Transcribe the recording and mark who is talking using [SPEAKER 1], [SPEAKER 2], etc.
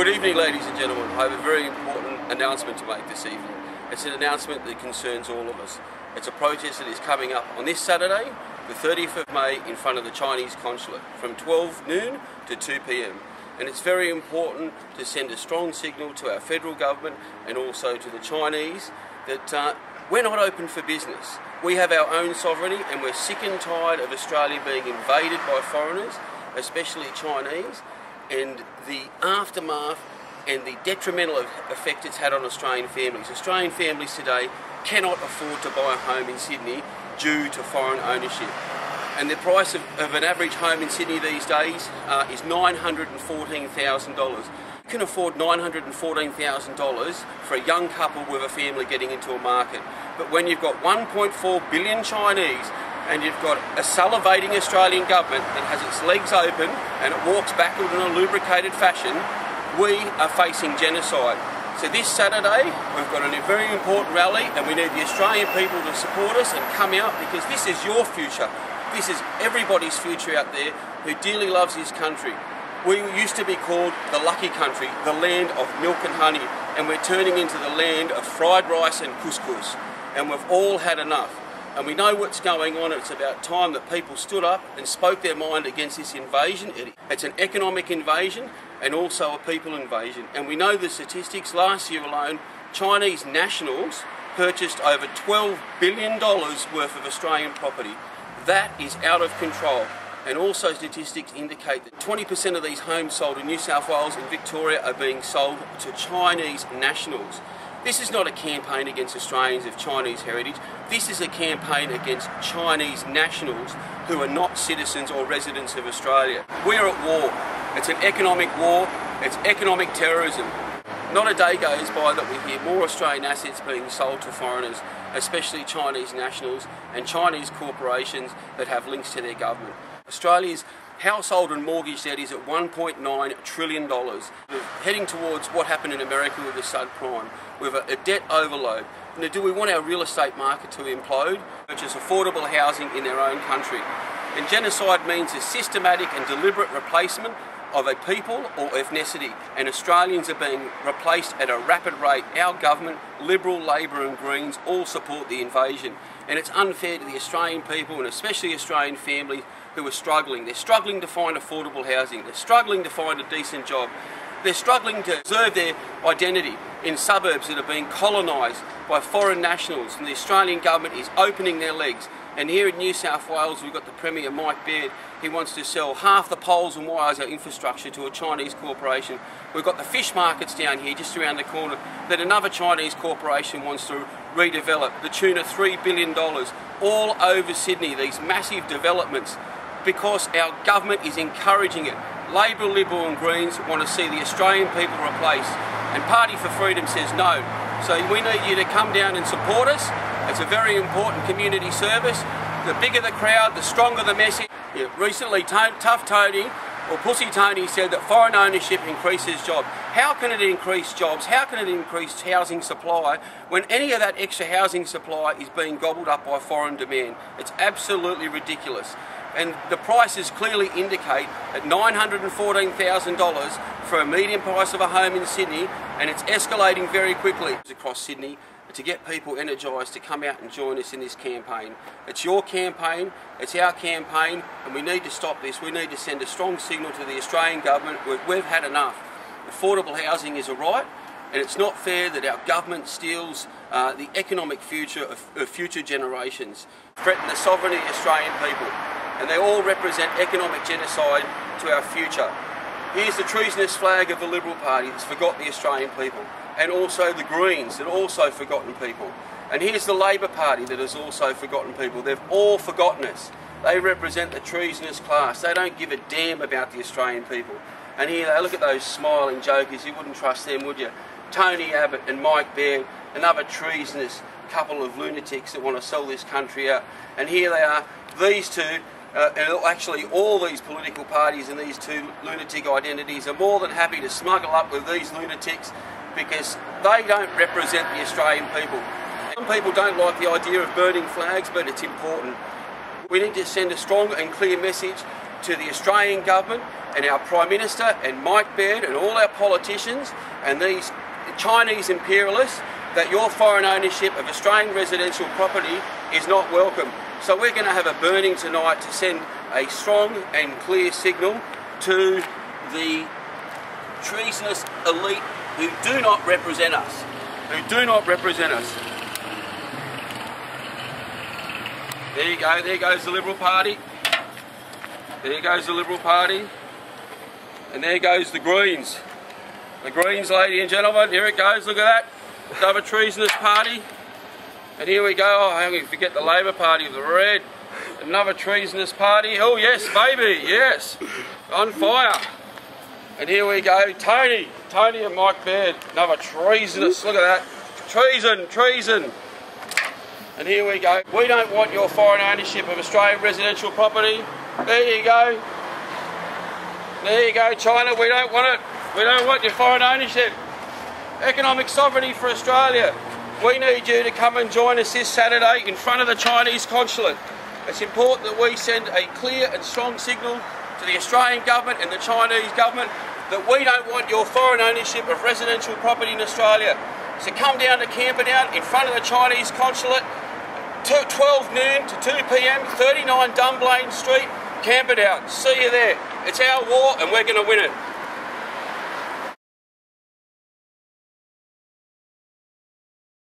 [SPEAKER 1] Good evening, ladies and gentlemen. I have a very important announcement to make this evening. It's an announcement that concerns all of us. It's a protest that is coming up on this Saturday, the 30th of May, in front of the Chinese consulate from 12 noon to 2 p.m. And it's very important to send a strong signal to our federal government and also to the Chinese that we're not open for business. We have our own sovereignty and we're sick and tired of Australia being invaded by foreigners, especially Chinese, and the aftermath and the detrimental effect it's had on Australian families. Australian families today cannot afford to buy a home in Sydney due to foreign ownership. And the price of an average home in Sydney these days is $914,000. You can afford $914,000 for a young couple with a family getting into a market. But when you've got 1.4 billion Chinese and you've got a salivating Australian government that has its legs open and it walks backward in a lubricated fashion, we are facing genocide. So this Saturday we've got a very important rally and we need the Australian people to support us and come out, because this is your future. This is everybody's future out there who dearly loves this country. We used to be called the lucky country, the land of milk and honey, and we're turning into the land of fried rice and couscous, and we've all had enough. And we know what's going on. It's about time that people stood up and spoke their mind against this invasion. It's an economic invasion and also a people invasion. And we know the statistics. Last year alone, Chinese nationals purchased over $12 billion worth of Australian property. That is out of control. And also statistics indicate that 20% of these homes sold in New South Wales and Victoria are being sold to Chinese nationals. This is not a campaign against Australians of Chinese heritage. This is a campaign against Chinese nationals who are not citizens or residents of Australia. We're at war. It's an economic war. It's economic terrorism. Not a day goes by that we hear more Australian assets being sold to foreigners, especially Chinese nationals and Chinese corporations that have links to their government. Australia's household and mortgage debt is at $1.9 trillion. We're heading towards what happened in America with the subprime, with a debt overload. Now, do we want our real estate market to implode? Purchase affordable housing in their own country. And genocide means a systematic and deliberate replacement of a people or ethnicity, and Australians are being replaced at a rapid rate. Our government, Liberal, Labor and Greens, all support the invasion, and it's unfair to the Australian people and especially Australian families who are struggling. They're struggling to find affordable housing, they're struggling to find a decent job, they're struggling to preserve their identity in suburbs that are being colonised by foreign nationals, and the Australian government is opening their legs. And here in New South Wales we've got the Premier, Mike Baird. He wants to sell half the poles and wires, our infrastructure, to a Chinese corporation. We've got the fish markets down here just around the corner that another Chinese corporation wants to redevelop, the tune of $3 billion, all over Sydney, these massive developments, because our government is encouraging it. Labor, Liberal and Greens want to see the Australian people replaced, and Party for Freedom says no. So we need you to come down and support us. It's a very important community service. The bigger the crowd, the stronger the message. Recently, Tough Tony, or Pussy Tony, said that foreign ownership increases jobs. How can it increase jobs? How can it increase housing supply when any of that extra housing supply is being gobbled up by foreign demand? It's absolutely ridiculous. And the prices clearly indicate at $914,000 for a median price of a home in Sydney, and it's escalating very quickly across Sydney, to get people energised to come out and join us in this campaign. It's your campaign, it's our campaign, and we need to stop this. We need to send a strong signal to the Australian government. We've had enough. Affordable housing is a right, and it's not fair that our government steals the economic future of future generations, threaten the sovereignty of the Australian people, and they all represent economic genocide to our future. Here's the treasonous flag of the Liberal Party that's forgotten the Australian people, and also the Greens that also forgotten people. And here's the Labor Party that has also forgotten people. They've all forgotten us. They represent the treasonous class. They don't give a damn about the Australian people. And here they look at those smiling jokers. You wouldn't trust them, would you? Tony Abbott and Mike Baird, another treasonous couple of lunatics that want to sell this country out. And here they are, these two, and actually all these political parties and these two lunatic identities are more than happy to smuggle up with these lunatics, because they don't represent the Australian people. Some people don't like the idea of burning flags, but it's important. We need to send a strong and clear message to the Australian government and our Prime Minister and Mike Baird and all our politicians and these Chinese imperialists that your foreign ownership of Australian residential property is not welcome. So we're going to have a burning tonight to send a strong and clear signal to the treasonous elite who do not represent us. There you go, there goes the Liberal Party. There goes the Liberal Party. And there goes the Greens. The Greens, ladies and gentlemen, here it goes, look at that. Another treasonous party. And here we go, oh, I'm going to forget the Labor Party with the red. Another treasonous party. Oh yes, baby, yes. On fire. And here we go, Tony and Mike Baird. Another treasonous, look at that. Treason. And here we go. We don't want your foreign ownership of Australian residential property. There you go. There you go, China, we don't want it. We don't want your foreign ownership. Economic sovereignty for Australia. We need you to come and join us this Saturday in front of the Chinese consulate. It's important that we send a clear and strong signal to the Australian government and the Chinese government that we don't want your foreign ownership of residential property in Australia. So come down to Camperdown in front of the Chinese consulate, 12 noon to 2 p.m, 39 Dunblane Street, Camperdown. See you there. It's our war and we're going to win it.